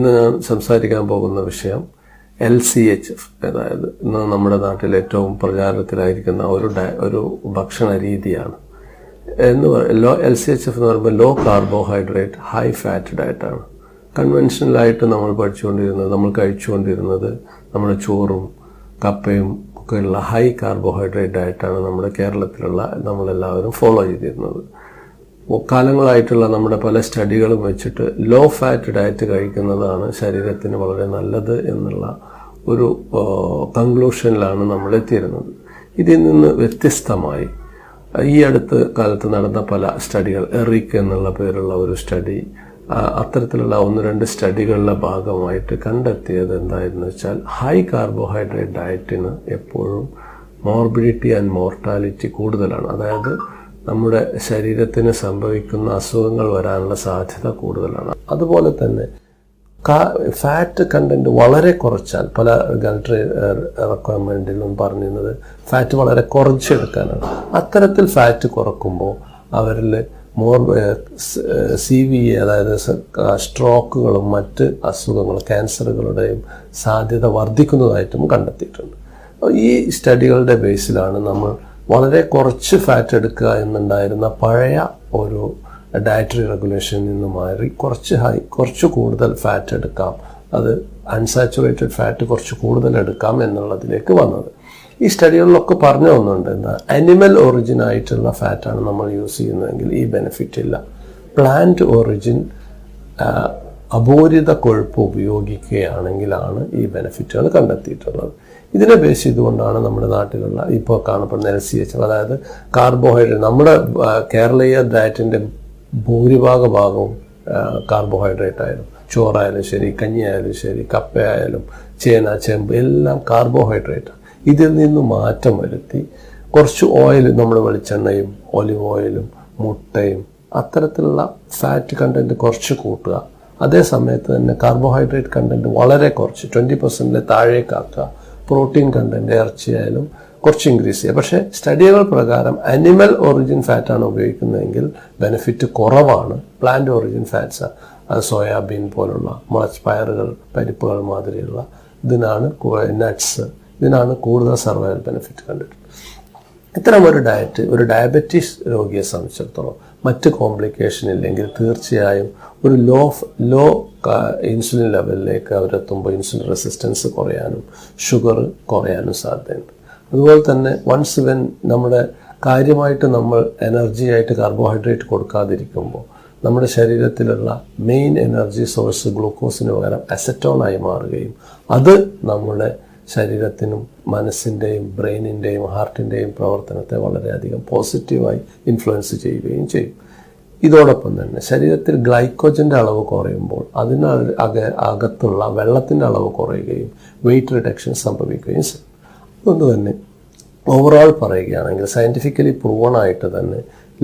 ഇന്ന് ഞാൻ സംസാരിക്കാൻ പോകുന്ന വിഷയം LCHF, അതായത് ഇന്ന് നമ്മുടെ നാട്ടിൽ ഏറ്റവും പ്രചാരത്തിലായിരിക്കുന്ന ഒരു ഭക്ഷണ രീതിയാണ്. LCHF എന്ന് പറയുമ്പോൾ ലോ കാർബോഹൈഡ്രേറ്റ് ഹൈ ഫാറ്റ് ഡയറ്റാണ്. കൺവെൻഷനലായിട്ട് നമ്മൾ കഴിച്ചുകൊണ്ടിരുന്നത് നമ്മുടെ ചോറും കപ്പയും ഒക്കെയുള്ള ഹൈ കാർബോഹൈഡ്രേറ്റ് ഡയറ്റാണ് നമ്മുടെ കേരളത്തിലുള്ള നമ്മളെല്ലാവരും ഫോളോ ചെയ്തിരുന്നത്. കാലങ്ങളായിട്ടുള്ള നമ്മുടെ പല സ്റ്റഡികളും വെച്ചിട്ട് ലോ ഫാറ്റ് ഡയറ്റ് കഴിക്കുന്നതാണ് ശരീരത്തിന് വളരെ നല്ലത് എന്നുള്ള ഒരു കൺക്ലൂഷനിലാണ് നമ്മൾ എത്തിയിരുന്നത്. ഇതിൽ നിന്ന് വ്യത്യസ്തമായി ഈ അടുത്ത കാലത്ത് നടന്ന പല സ്റ്റഡികൾ, എറിക് എന്നുള്ള പേരുള്ള ഒരു സ്റ്റഡി, അത്തരത്തിലുള്ള 1-2 സ്റ്റഡികളുടെ ഭാഗമായിട്ട് കണ്ടെത്തിയത് എന്തായിരുന്നു വെച്ചാൽ ഹൈ കാർബോഹൈഡ്രേറ്റ് ഡയറ്റിന് എപ്പോഴും മോർബിഡിറ്റി ആൻഡ് മോർട്ടാലിറ്റി കൂടുതലാണ്. അതായത് നമ്മുടെ ശരീരത്തിന് സംഭവിക്കുന്ന അസുഖങ്ങൾ വരാനുള്ള സാധ്യത കൂടുതലാണ്. അതുപോലെ തന്നെ ഫാറ്റ് കണ്ടന്റ് വളരെ കുറച്ചാൽ, പല ഗൾട്ടറി റിക്വയർമെന്റിലും പറഞ്ഞിരുന്നത് ഫാറ്റ് വളരെ കുറച്ചെടുക്കാനാണ്. അത്തരത്തിൽ ഫാറ്റ് കുറക്കുമ്പോൾ അവരിൽ CVA, അതായത് സ്ട്രോക്കുകളും മറ്റ് അസുഖങ്ങളും ക്യാൻസറുകളുടെയും സാധ്യത വർദ്ധിക്കുന്നതായിട്ടും കണ്ടെത്തിയിട്ടുണ്ട്. ഈ സ്റ്റഡികളുടെ ബേസിലാണ് നമ്മൾ വളരെ കുറച്ച് ഫാറ്റ് എടുക്കുക എന്നുണ്ടായിരുന്ന പഴയ ഒരു ഡയറ്ററി റെഗുലേഷനിൽ നിന്ന് മാറി കുറച്ച് കൂടുതൽ ഫാറ്റ് എടുക്കാം, അത് അൺസാച്ചുറേറ്റഡ് ഫാറ്റ് കുറച്ച് കൂടുതൽ എടുക്കാം എന്നുള്ളതിലേക്ക് വന്നത്. ഈ സ്റ്റഡികളിലൊക്കെ പറഞ്ഞു വന്നുണ്ട്, എന്താ അനിമൽ ഒറിജിൻ ആയിട്ടുള്ള ഫാറ്റാണ് നമ്മൾ യൂസ് ചെയ്യുന്നതെങ്കിൽ ഈ ബെനിഫിറ്റ് ഇല്ല. പ്ലാന്റ് ഒറിജിൻ അപൂരിത കൊഴുപ്പ് ഉപയോഗിക്കുകയാണെങ്കിലാണ് ഈ ബെനിഫിറ്റുകൾ കണ്ടെത്തിയിട്ടുള്ളത്. ഇതിനെ ബേസ് ചെയ്തുകൊണ്ടാണ് നമ്മുടെ നാട്ടിലുള്ള ഇപ്പോൾ കാണപ്പെടുന്ന LCHF, അതായത് കാർബോഹൈഡ്രേറ്റ്. നമ്മുടെ കേരളീയ ഡയറ്റിൻ്റെ ഭാഗവും കാർബോഹൈഡ്രേറ്റ് ആയാലും, ചോറായാലും ശരി, കഞ്ഞിയായാലും ശരി, കപ്പയായാലും ചേന, ചേമ്പ് എല്ലാം കാർബോഹൈഡ്രേറ്റ്. ഇതിൽ നിന്ന് മാറ്റം വരുത്തി കുറച്ച് ഓയിൽ, നമ്മുടെ വെളിച്ചെണ്ണയും ഒലിവ് ഓയിലും മുട്ടയും അത്തരത്തിലുള്ള ഫാറ്റ് കണ്ടന്റ് കുറച്ച് കൂട്ടുക. അതേ സമയത്ത് തന്നെ കാർബോഹൈഡ്രേറ്റ് കണ്ടന്റ് വളരെ കുറച്ച് 20% താഴേക്കാക്കുക. പ്രോട്ടീൻ കണ്ടന്റ് ഇറച്ചിയായാലും കുറച്ച് ഇൻക്രീസ് ചെയ്യുക. പക്ഷേ സ്റ്റഡികൾ പ്രകാരം അനിമൽ ഒറിജിൻ ഫാറ്റാണ് ഉപയോഗിക്കുന്നതെങ്കിൽ ബെനിഫിറ്റ് കുറവാണ്. പ്ലാന്റ് ഒറിജിൻ ഫാറ്റ്സ്, അത് സോയാബീൻ പോലുള്ള മുളപ്പയറുകൾ, പരിപ്പുകൾ മാതിരിയുള്ള നട്ട്സ്, ഇതിനാണ് കൂടുതൽ സർവൈവൽ ബെനിഫിറ്റ് കണ്ടിട്ടുള്ളത്. ഇത്തരം ഒരു ഡയറ്റ് ഒരു ഡയബറ്റീസ് രോഗിയെ സംബന്ധിച്ചിടത്തോളം മറ്റ് കോംപ്ലിക്കേഷൻ ഇല്ലെങ്കിൽ തീർച്ചയായും ഒരു ലോ ഇൻസുലിൻ ലെവലിലേക്ക് അവരെത്തുമ്പോൾ ഇൻസുലിൻ റെസിസ്റ്റൻസ് കുറയാനും ഷുഗർ കുറയാനും സാധ്യതയുണ്ട്. അതുപോലെ തന്നെ നമ്മുടെ കാര്യമായിട്ട് നമ്മൾ എനർജിയായിട്ട് കാർബോഹൈഡ്രേറ്റ് കൊടുക്കാതിരിക്കുമ്പോൾ നമ്മുടെ ശരീരത്തിലുള്ള മെയിൻ എനർജി സോഴ്സ് ഗ്ലൂക്കോസിന് പകരം അസറ്റോണായി മാറുകയും അത് നമ്മുടെ ശരീരത്തിനും മനസ്സിൻ്റെയും ബ്രെയിനിൻ്റെയും ഹാർട്ടിൻ്റെയും പ്രവർത്തനത്തെ വളരെയധികം പോസിറ്റീവായി ഇൻഫ്ലുവൻസ് ചെയ്യുകയും ചെയ്യും. ഇതോടൊപ്പം തന്നെ ശരീരത്തിൽ ഗ്ലൈക്കോജൻ്റെ അളവ് കുറയുമ്പോൾ അകത്തുള്ള വെള്ളത്തിൻ്റെ അളവ് കുറയുകയും വെയിറ്റ് റിഡക്ഷൻ സംഭവിക്കുകയും ചെയ്യും. അതുകൊണ്ട് തന്നെ ഓവറോൾ പറയുകയാണെങ്കിൽ സയൻറ്റിഫിക്കലി പ്രൂവൺ ആയിട്ട് തന്നെ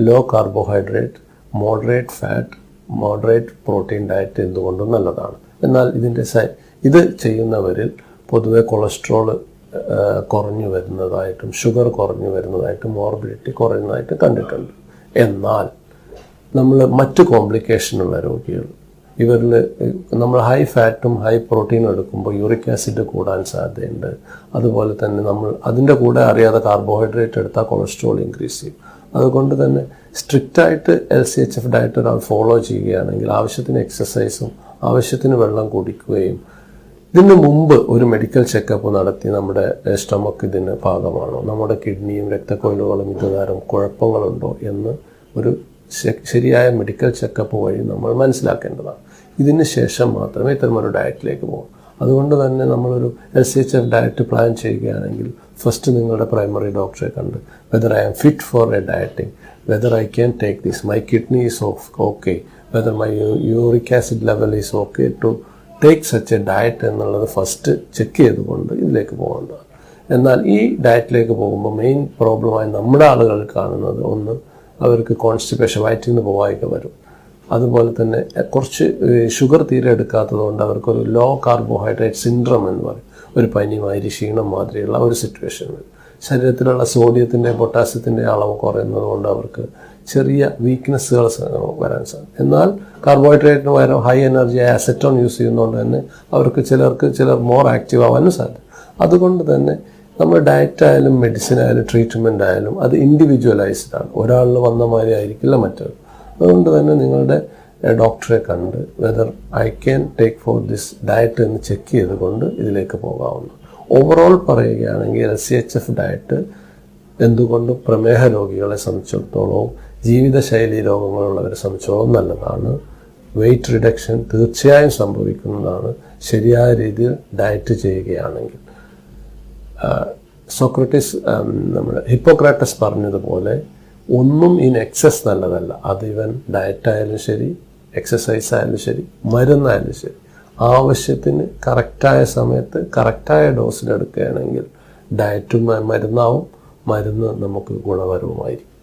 low carbohydrate, moderate fat, moderate protein diet എന്തുകൊണ്ടും നല്ലതാണ്. എന്നാൽ ഇത് ചെയ്യുന്നവരിൽ പൊതുവെ കൊളസ്ട്രോൾ കുറഞ്ഞു വരുന്നതായിട്ടും ഷുഗർ കുറഞ്ഞു വരുന്നതായിട്ടും മോർബിഡിറ്റി കുറയുന്നതായിട്ടും കണ്ടിട്ടുണ്ട്. എന്നാൽ നമ്മൾ മറ്റ് കോംപ്ലിക്കേഷനുള്ള രോഗികൾ, ഇവരിൽ നമ്മൾ ഹൈ ഫാറ്റും ഹൈ പ്രോട്ടീനും എടുക്കുമ്പോൾ യൂറിക് ആസിഡ് കൂടാൻ സാധ്യതയുണ്ട്. അതുപോലെ തന്നെ നമ്മൾ അതിൻ്റെ കൂടെ അറിയാതെ കാർബോഹൈഡ്രേറ്റ് എടുത്താൽ കൊളസ്ട്രോൾ ഇൻക്രീസ് ചെയ്യും. അതുകൊണ്ട് തന്നെ സ്ട്രിക്റ്റായിട്ട് LCHF ഡയറ്റ് ഒരാൾ ഫോളോ ചെയ്യുകയാണെങ്കിൽ ആവശ്യത്തിന് എക്സസൈസും ആവശ്യത്തിന് വെള്ളം കുടിക്കുകയും ഇതിന് മുമ്പ് ഒരു മെഡിക്കൽ ചെക്കപ്പ് നടത്തി നമ്മുടെ സ്റ്റൊമക്ക് ഇതിന് ഭാഗമാണോ, നമ്മുടെ കിഡ്നിയും രക്തക്കൊഴലുകളും ഇതുതരം കുഴപ്പങ്ങളുണ്ടോ എന്ന് ഒരു ശരിയായ മെഡിക്കൽ ചെക്കപ്പ് വഴി നമ്മൾ മനസ്സിലാക്കേണ്ടതാണ്. ഇതിന് ശേഷം മാത്രമേ ഇത്തരമൊരു ഡയറ്റിലേക്ക് പോകും. അതുകൊണ്ട് തന്നെ നമ്മളൊരു LCHF ഡയറ്റ് പ്ലാൻ ചെയ്യുകയാണെങ്കിൽ ഫസ്റ്റ് നിങ്ങളുടെ പ്രൈമറി ഡോക്ടറെ കണ്ട് whether I am fit for a dieting, whether I can take this, my kidney is okay, whether my uric acid level is okay to take such a diet എന്നുള്ളത് first check ചെയ്തുകൊണ്ട് ഇതിലേക്ക് പോകേണ്ടതാണ്. എന്നാൽ ഈ ഡയറ്റിലേക്ക് പോകുമ്പോൾ main പ്രോബ്ലമായി നമ്മുടെ ആളുകൾ കാണുന്നത്, ഒന്ന് അവർക്ക് കോൺസ്റ്റിപ്പേഷൻ, വയറ്റിൽ നിന്ന് പോവായിക വരും. അതുപോലെ തന്നെ കുറച്ച് ഷുഗർ തീരെ എടുക്കാത്തത് കൊണ്ട് അവർക്കൊരു ലോ കാർബോഹൈഡ്രേറ്റ് സിൻഡ്രോം എന്ന് പറയും, ഒരു പനി മാതിരി ക്ഷീണം മാതിരിയുള്ള ഒരു സിറ്റുവേഷൻ വരും. ശരീരത്തിലുള്ള സോഡിയത്തിൻ്റെ പൊട്ടാസ്യത്തിൻ്റെ അളവ് കുറയുന്നത് കൊണ്ട് അവർക്ക് ചെറിയ വീക്ക്നെസ്സുകൾ വരാൻ സാധിക്കും. എന്നാൽ കാർബോഹൈഡ്രേറ്റിന് പകരം ഹൈ എനർജി അസറ്റോൺ യൂസ് ചെയ്യുന്നതുകൊണ്ട് തന്നെ ചിലർ മോർ ആക്റ്റീവ് ആവാനും സാധിക്കും. അതുകൊണ്ട് തന്നെ നമ്മുടെ ഡയറ്റ് ആയാലും മെഡിസിൻ ആയാലും ട്രീറ്റ്മെൻ്റ് ആയാലും അത് ഇൻഡിവിജ്വലൈസ്ഡ് ആണ്. ഒരാളിൽ വന്ന മാതിരി ആയിരിക്കില്ല മറ്റൊരു. അതുകൊണ്ട് തന്നെ നിങ്ങളുടെ ഡോക്ടറെ കണ്ട് whether I can take for this diet എന്ന് ചെക്ക് ചെയ്തുകൊണ്ട് ഇതിലേക്ക് പോകാവുന്നു. ഓവറോൾ പറയുകയാണെങ്കിൽ LCHF ഡയറ്റ് എന്തുകൊണ്ടും പ്രമേഹ രോഗികളെ സംബന്ധിച്ചിടത്തോളവും ജീവിതശൈലി രോഗങ്ങളുള്ളവരെ സംബന്ധിച്ചോളം നല്ലതാണ്. വെയിറ്റ് റിഡക്ഷൻ തീർച്ചയായും സംഭവിക്കുന്നതാണ് ശരിയായ രീതിയിൽ ഡയറ്റ് ചെയ്യുകയാണെങ്കിൽ. നമ്മുടെ ഹിപ്പോക്രാറ്റസ് പറഞ്ഞതുപോലെ ഒന്നും ഇൻ എക്സസ് നല്ലതല്ല. അത് ഇവൻ ഡയറ്റ് ആയാലും ശരി, എക്സസൈസ് ആയാലും ശരി, മരുന്നായാലും ശരി, ആവശ്യത്തിന് കറക്റ്റായ സമയത്ത് കറക്റ്റായ ഡോസിലെടുക്കുകയാണെങ്കിൽ ഡയറ്റും മരുന്നാവും, മരുന്ന് നമുക്ക് ഗുണപരവുമായിരിക്കും.